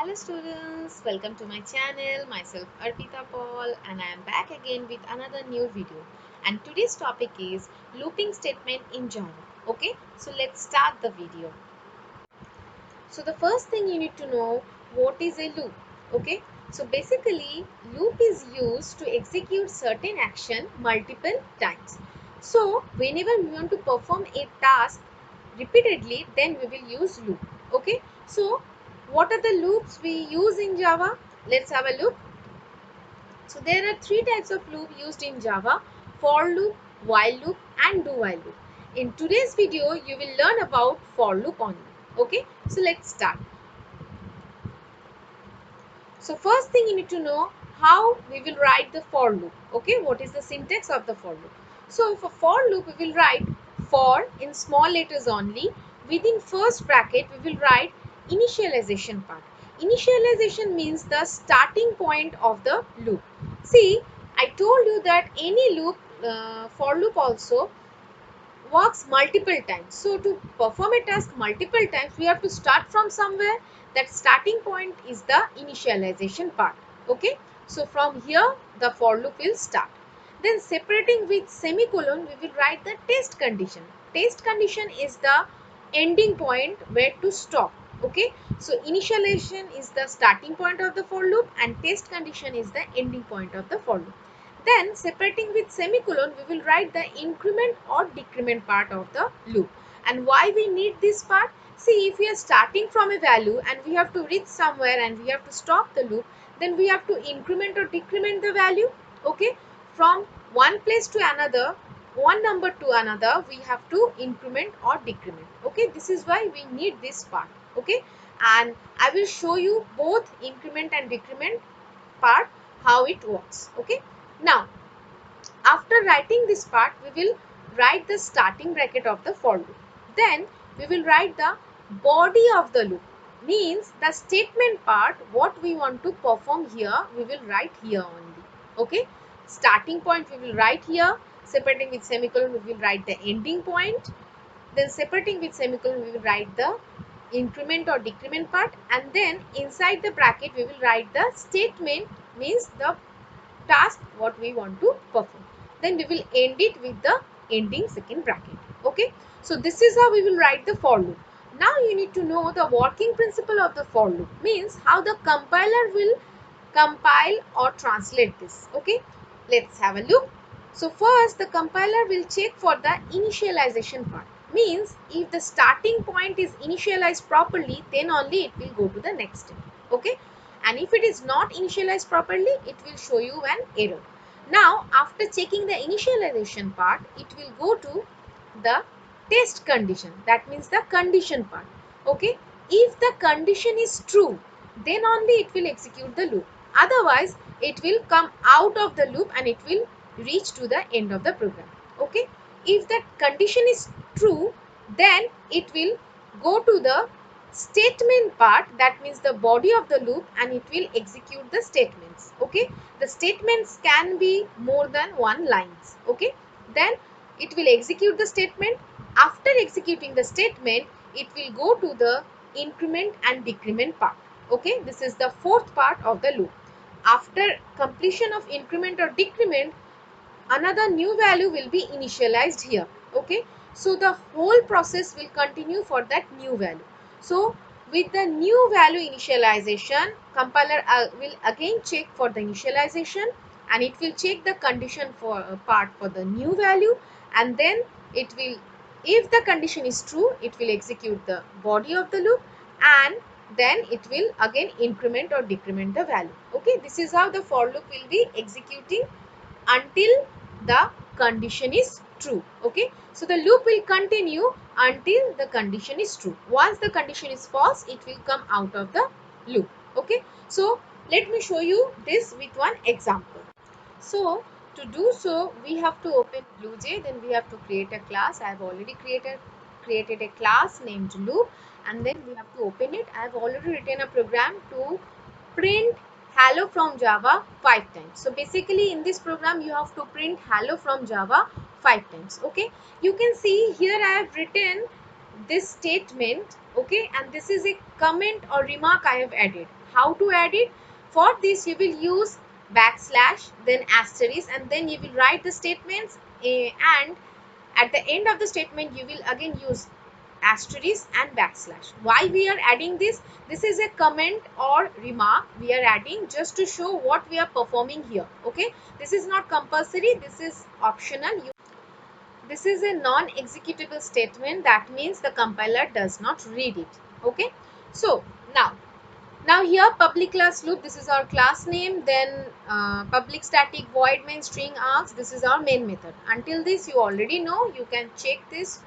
Hello students, welcome to my channel. Myself Arpita Paul and I am back again with another new video. And today's topic is looping statement in Java. Okay, so let's start the video. So the first thing you need to know, what is a loop? Okay, so basically loop is used to execute certain action multiple times. So whenever we want to perform a task repeatedly, then we will use loop. Okay, so what are the loops we use in Java? Let's have a look. So there are three types of loop used in Java: for loop, while loop and do while loop. In today's video you will learn about for loop only. Okay, so let's start. So first thing you need to know, how we will write the for loop. Okay, what is the syntax of the for loop? So for loop we will write for in small letters only. Within first bracket we will write initialization part. Initialization means the starting point of the loop. See, I told you that any loop, for loop also works multiple times. So to perform a task multiple times, we have to start from somewhere. That starting point is the initialization part. Okay, so from here the for loop will start. Then separating with semicolon, we will write the test condition. Test condition is the ending point where to stop. Okay, so initialization is the starting point of the for loop and test condition is the ending point of the for loop. Then separating with semicolon, we will write the increment or decrement part of the loop. And why we need this part? See, if we are starting from a value and we have to reach somewhere and we have to stop the loop, then we have to increment or decrement the value. Okay, from one place to another, one number to another, we have to increment or decrement. Okay, this is why we need this part. Okay, and I will show you both increment and decrement part, how it works. Okay, now after writing this part, we will write the starting bracket of the for loop. Then we will write the body of the loop, means the statement part what we want to perform here, we will write here only. Okay, starting point we will write here, separating with semicolon we will write the ending point, then separating with semicolon we will write the increment or decrement part, and then inside the bracket we will write the statement, means the task what we want to perform. Then we will end it with the ending second bracket. Okay, so this is how we will write the for loop. Now you need to know the working principle of the for loop, means how the compiler will compile or translate this. Okay, let's have a look. So first the compiler will check for the initialization part, means if the starting point is initialized properly, then only it will go to the next step. Okay, and if it is not initialized properly, it will show you an error. Now after checking the initialization part, it will go to the test condition, that means the condition part. Okay, if the condition is true, then only it will execute the loop, otherwise it will come out of the loop and it will reach to the end of the program. Okay, if that condition is true, then it will go to the statement part, that means the body of the loop, and it will execute the statements. Okay, the statements can be more than one lines. Okay, then it will execute the statement. After executing the statement, it will go to the increment and decrement part. Okay, this is the fourth part of the loop. After completion of increment or decrement, another new value will be initialized here. Okay, so the whole process will continue for that new value. So with the new value initialization, compiler will again check for the initialization, and it will check the condition for part for the new value, and then it will, if the condition is true, it will execute the body of the loop, and then it will again increment or decrement the value. Okay, this is how the for loop will be executing until the condition is true. Okay, so the loop will continue until the condition is true. Once the condition is false, it will come out of the loop. Okay, so let me show you this with one example. So to do so, we have to open BlueJ, then we have to create a class. I have already created a class named loop, and then we have to open it. I have already written a program to print hello from Java 5 times. So basically in this program you have to print hello from Java 5 times. Okay, you can see here I have written this statement. Okay, and this is a comment or remark I have added. how to add it? For this you will use backslash, then asterisk, and then you will write the statements, and at the end of the statement you will again use asterisk and backslash. Why we are adding this? This is a comment or remark we are adding just to show what we are performing here. Okay, this is not compulsory, this is optional. This is a non-executable statement, that means the compiler does not read it. Okay, so now here public class loop, this is our class name, then public static void main string args, this is our main method. Until this you already know, you can check this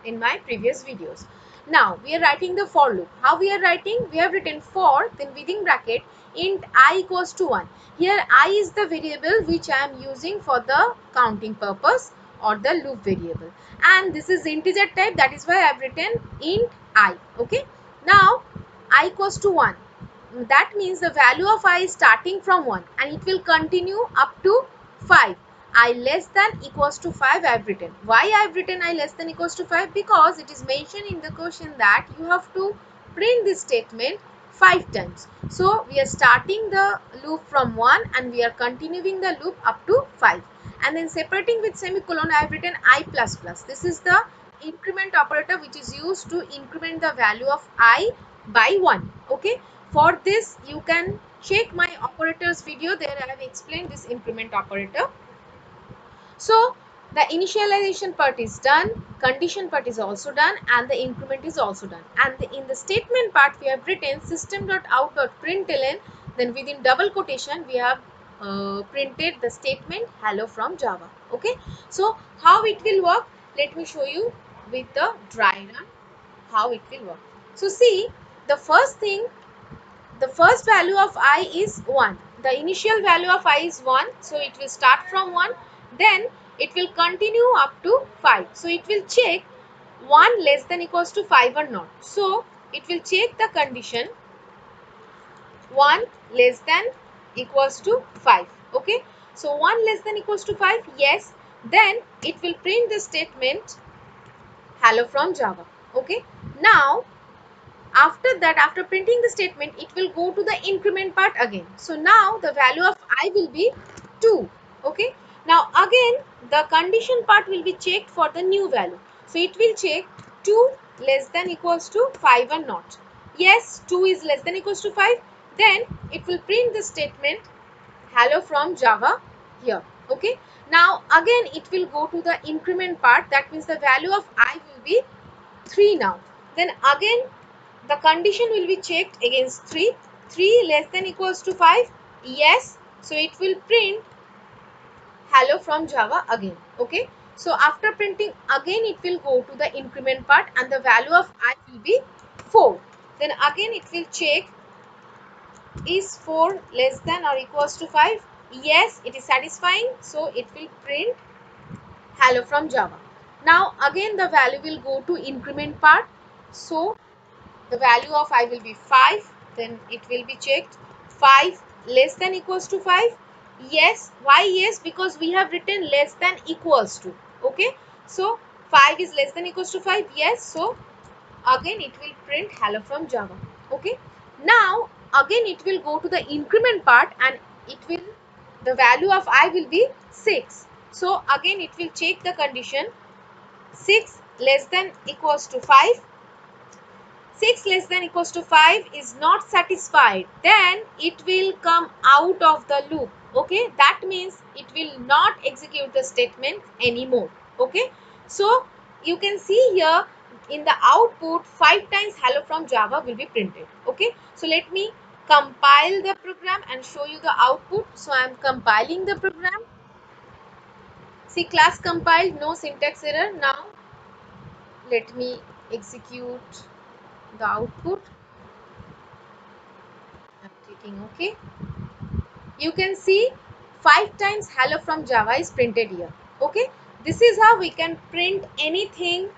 in my previous videos. Now we are writing the for loop. How we are writing? We have written for, then within bracket int I equals to 1. Here I is the variable which I am using for the counting purpose or the loop variable, and this is integer type, that is why I have written int I. Okay, now I equals to 1, that means the value of I is starting from 1 and it will continue up to 5. I less than equals to 5 I have written. Why I have written I less than equals to 5? Because it is mentioned in the question that you have to print this statement 5 times. So we are starting the loop from 1 and we are continuing the loop up to 5. And then separating with semicolon I have written I plus plus. This is the increment operator which is used to increment the value of I by 1. Okay, for this you can check my operators video, there I have explained this increment operator. So the initialization part is done, condition part is also done, and the increment is also done. And in the statement part we have written system.out.println, then within double quotation we have printed the statement hello from Java. Okay, so how it will work, let me show you with the dry run how it will work. So see, the first thing, the first value of I is 1. The initial value of I is 1. So it will start from 1. Then it will continue up to 5. So it will check 1 less than equals to 5 or not. So it will check the condition 1 less than equals to 5. Okay. So 1 less than equals to 5. Yes. Then it will print the statement hello from Java. Okay. Now after that, after printing the statement, it will go to the increment part again. So now the value of I will be 2. Okay. Now again the condition part will be checked for the new value. So it will check 2 less than equals to 5 or not. Yes, 2 is less than equals to 5. Then it will print the statement hello from Java here. Okay. Now again it will go to the increment part. That means the value of I will be 3 now. Then again the condition will be checked against 3. 3 less than equals to 5. Yes. So it will print hello from Java again. Okay. So after printing again it will go to the increment part and the value of I will be 4. Then again it will check is 4 less than or equals to 5. Yes, it is satisfying. So it will print hello from Java. Now again the value will go to increment part. So the value of I will be 5. Then it will be checked 5 less than equals to 5. Yes. Why yes? Because we have written less than equals to. Okay. So 5 is less than equals to 5. Yes. So again it will print hello from Java. Okay. Now again it will go to the increment part and it will, the value of I will be 6. So again it will check the condition 6 less than equals to 5. 6 less than equals to 5 is not satisfied, then it will come out of the loop. Okay, that means it will not execute the statement anymore. Okay, so you can see here in the output 5 times hello from Java will be printed. Okay, so let me compile the program and show you the output. So I am compiling the program. See, class compiled, no syntax error. Now let me execute the output. I'm clicking OK. You can see 5 times hello from Java is printed here. Okay. This is how we can print anything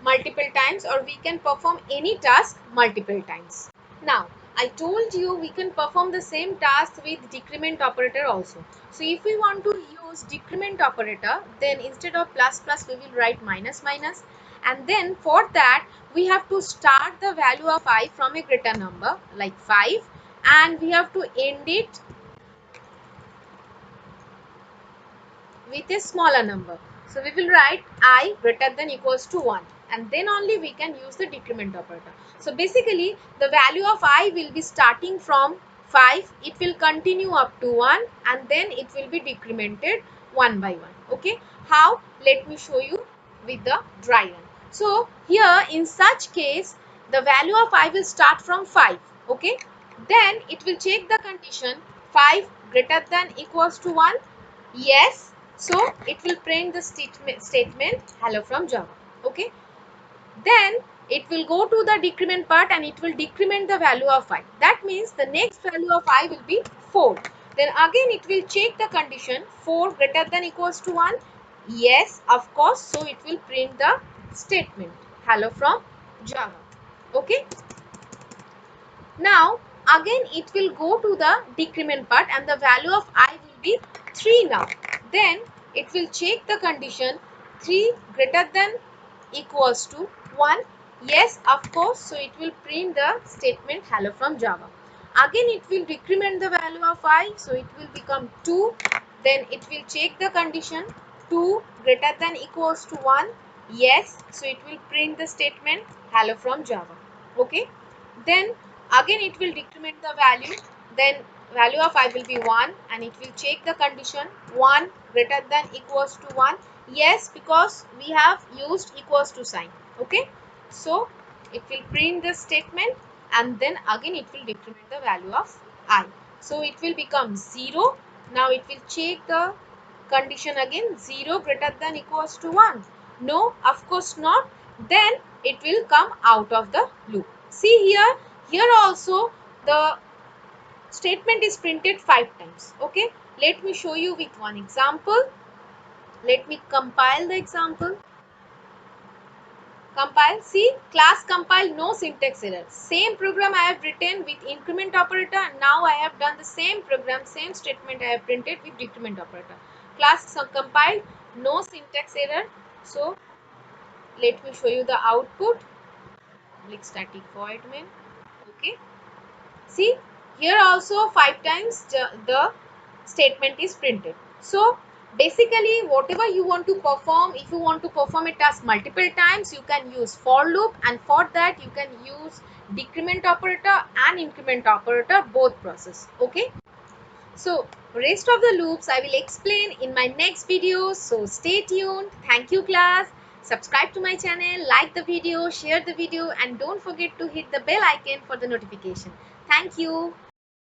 multiple times, or we can perform any task multiple times. Now, I told you we can perform the same task with decrement operator also. So if we want to use decrement operator, then instead of plus plus we will write minus minus, and then for that we have to start the value of I from a greater number like 5, and we have to end it with a smaller number. So we will write I greater than equals to 1, and then only we can use the decrement operator. So basically the value of I will be starting from 5, it will continue up to 1, and then it will be decremented one by one. Okay, how? Let me show you with the dry run. So here in such case the value of I will start from 5. Okay, then it will check the condition 5 greater than equals to 1. Yes, so it will print the statement hello from Java. Okay, then it will go to the decrement part and it will decrement the value of I. That means the next value of I will be 4. Then again it will check the condition 4 greater than equals to 1. Yes, of course, so it will print the statement hello from Java. Okay, now again it will go to the decrement part and the value of I will be 3 now. Then it will check the condition 3 greater than equals to 1. Yes, of course, so it will print the statement hello from Java. Again it will decrement the value of I, so it will become 2. Then it will check the condition 2 greater than equals to 1. Yes, so it will print the statement hello from Java. Okay, then again it will decrement the value, then value of I will be 1, and it will check the condition 1 greater than equals to 1. Yes, because we have used equals to sign. Okay, so it will print the statement and then again it will decrement the value of I, so it will become 0. Now it will check the condition again 0 greater than equals to 1. No, of course not. Then it will come out of the loop. See here, here also the statement is printed 5 times. Okay, let me show you with one example. Let me compile the example. Compile. See, class compile, no syntax error. Same program I have written with increment operator. Now I have done the same program, same statement I have printed with decrement operator. Class compiled, no syntax error. So let me show you the output. Public static void main. Okay, see, here also 5 times the statement is printed. So basically whatever you want to perform, if you want to perform a task multiple times, you can use for loop, and for that you can use decrement operator and increment operator, both process. Okay, so rest of the loops I will explain in my next video, so stay tuned. Thank you class. Subscribe to my channel, like the video, share the video, and don't forget to hit the bell icon for the notification. Thank you.